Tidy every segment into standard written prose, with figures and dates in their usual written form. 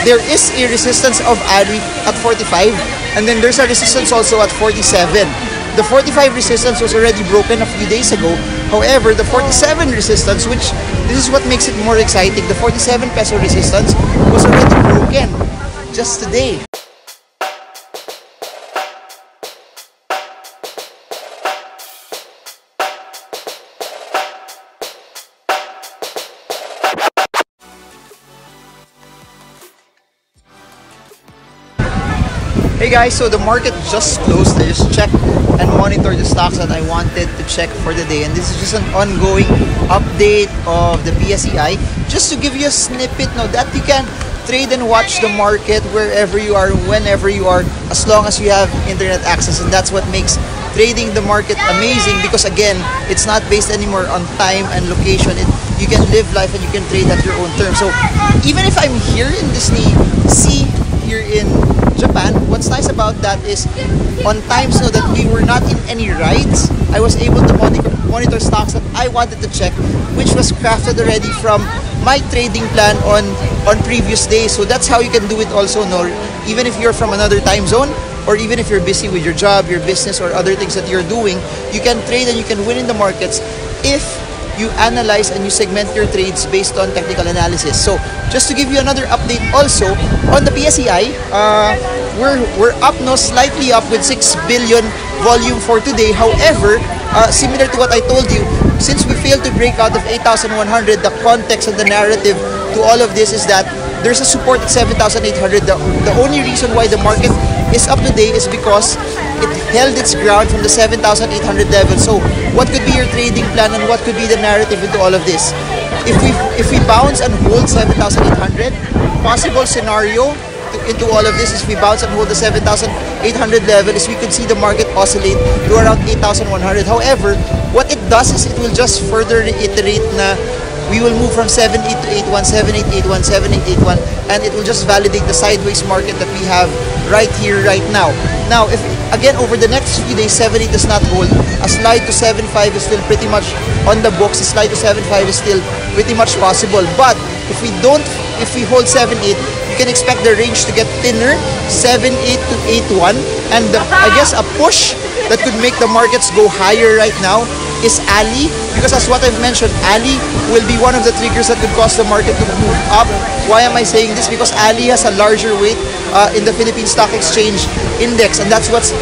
There is a resistance of Ali at 45, and then there's a resistance also at 47. The 45 resistance was already broken a few days ago. However, the 47 resistance, which this is what makes it more exciting, the 47 peso resistance was already broken just today. Hey guys, so the market just closed. I just checked and monitored the stocks that I wanted to check for the day, and this is just an ongoing update of the PSEI, just to give you a snippet now that you can trade and watch the market wherever you are, whenever you are, as long as you have internet access. And that's what makes trading the market amazing, because again, it's not based anymore on time and location. You can live life and you can trade at your own terms. So even if I'm here in Disney Sea here in Japan, what's nice about that is on times that we were not in any rides, I was able to monitor stocks that I wanted to check, which was crafted already from my trading plan on previous days. So that's how you can do it also, no? Even if you're from another time zone, or even if you're busy with your job, your business, or other things that you're doing, you can trade and you can win in the markets if you analyze and you segment your trades based on technical analysis. So just to give you another update also on the PSEI, we're up now, slightly up with 6 billion volume for today. However, similar to what I told you, since we failed to break out of 8,100, the context and the narrative to all of this is that there's a support at 7,800. The only reason why the market is up today is because it held its ground from the 7,800 level. So what could be your trading plan and what could be the narrative into all of this? If we bounce and hold 7,800, possible scenario into all of this is we bounce and hold the 7,800 level is we could see the market oscillate to around 8,100. However, what it does is it will just further reiterate na we will move from 78 to 81, 78, 81, 78, 81, and it will just validate the sideways market that we have right here, right now. Now, if again over the next few days 78 does not hold, a slide to 75 is still pretty much on the books. A slide to 75 is still pretty much possible. But if we hold 78, you can expect the range to get thinner, 78 to 81, and I guess a push that could make the markets go higher right now is Ali, because as what I've mentioned, Ali will be one of the triggers that could cause the market to move up. Why am I saying this? Because Ali has a larger weight in the Philippine Stock Exchange Index, and that's what's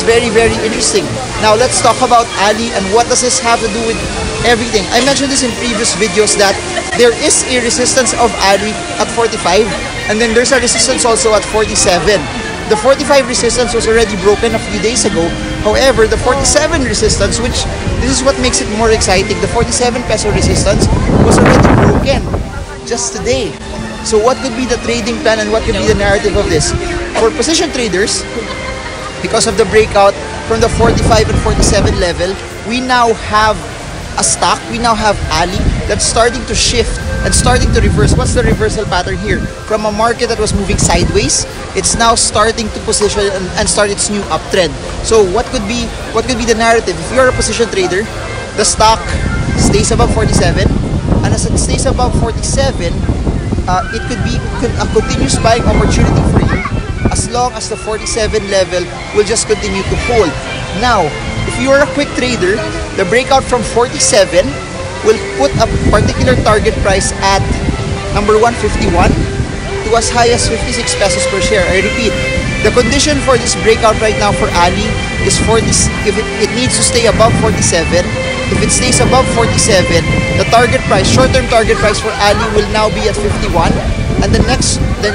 very, very interesting. Now let's talk about Ali and what does this have to do with everything. I mentioned this in previous videos that there is a resistance of Ali at 45, and then there's a resistance also at 47. The 45 resistance was already broken a few days ago. However, the 47 resistance, which this is what makes it more exciting, the 47 peso resistance was already broken just today. So what could be the trading plan and what could be the narrative of this? For position traders, because of the breakout from the 45 and 47 level, we now have a stock, we now have Ali that's starting to shift and starting to reverse. What's the reversal pattern here? From a market that was moving sideways, it's now starting to position and start its new uptrend. So what could be the narrative? If you're a position trader, the stock stays above 47, and as it stays above 47, it could be a continuous buying opportunity for you as long as the 47 level will just continue to hold. Now, if you are a quick trader, the breakout from 47 will put a particular target price at number 151 to as high as 56 pesos per share. I repeat, the condition for this breakout right now for Ali is for this, if it needs to stay above 47. If it stays above 47, the target price, short-term target price for Ali will now be at 51, and then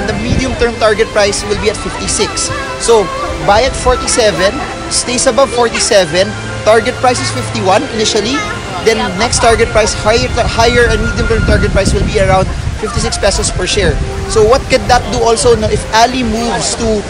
the medium-term target price will be at 56. So buy at 47, stays above 47, target price is 51 initially, then next target price higher and medium-term target price will be around 56 pesos per share. So what could that do also? Now, if Ali moves to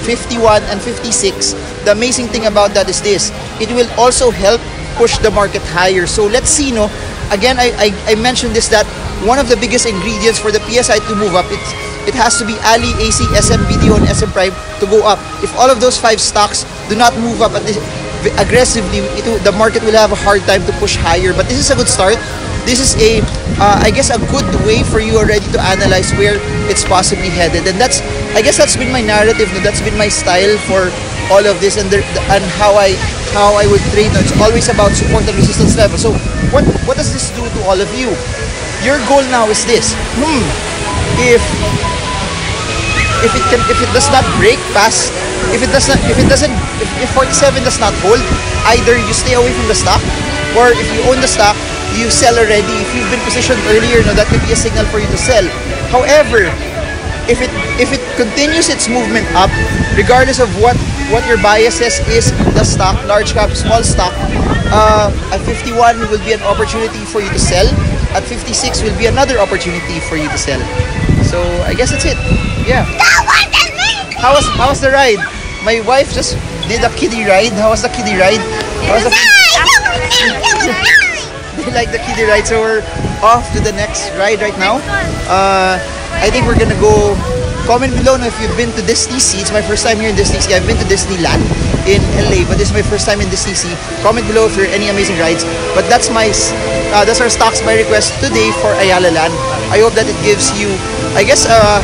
51 and 56, the amazing thing about that is this: it will also help push the market higher. So let's see, no? Again, I mentioned this, that one of the biggest ingredients for the PSI to move up, it has to be Ali, AC, SM, BDO, and SM Prime to go up. If all of those 5 stocks do not move up aggressively, the market will have a hard time to push higher. But this is a good start. This is a I guess, a good way for you already to analyze where it's possibly headed. And I guess that's been my narrative, no? That's been my style for all of this, and how I would trade. No? It's always about support and resistance level. So what does this do to all of you? Your goal now is this. If it does not break past, if 47 does not hold, either you stay away from the stock, or if you own the stock, you sell already. If you've been positioned earlier, no, that could be a signal for you to sell. However, if it continues its movement up, regardless of what your biases is, the stock, large cap, small stock, at 51 will be an opportunity for you to sell. At 56 will be another opportunity for you to sell. So I guess that's it. Yeah. How was the ride? My wife just did a kiddie ride. How was the kiddie ride? They like the kiddie ride, so we're off to the next ride right now. I think we're gonna go. Comment below if you've been to DisneySea. It's my first time here in DisneySea. I've been to Disneyland in LA, but this is my first time in DisneySea. Comment below if there are any amazing rides. But that's our stocks by request today for Ayala Land. I hope that it gives you, I guess, a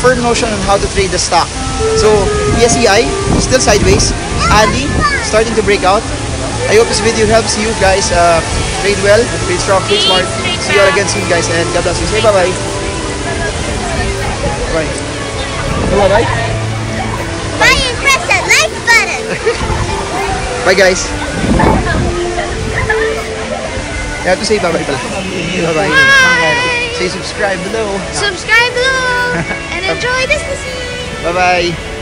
firm notion on how to trade the stock. So PSEI still sideways. Ali starting to break out. I hope this video helps you guys trade well, trade strong, trade smart. See you all again soon, guys, and God bless you. Say bye-bye. Bye. Bye-bye. Bye and press that like button. Bye, guys. You have to say bye-bye pala. Bye-bye. Bye. Say subscribe below. Subscribe below and enjoy this. Bye-bye.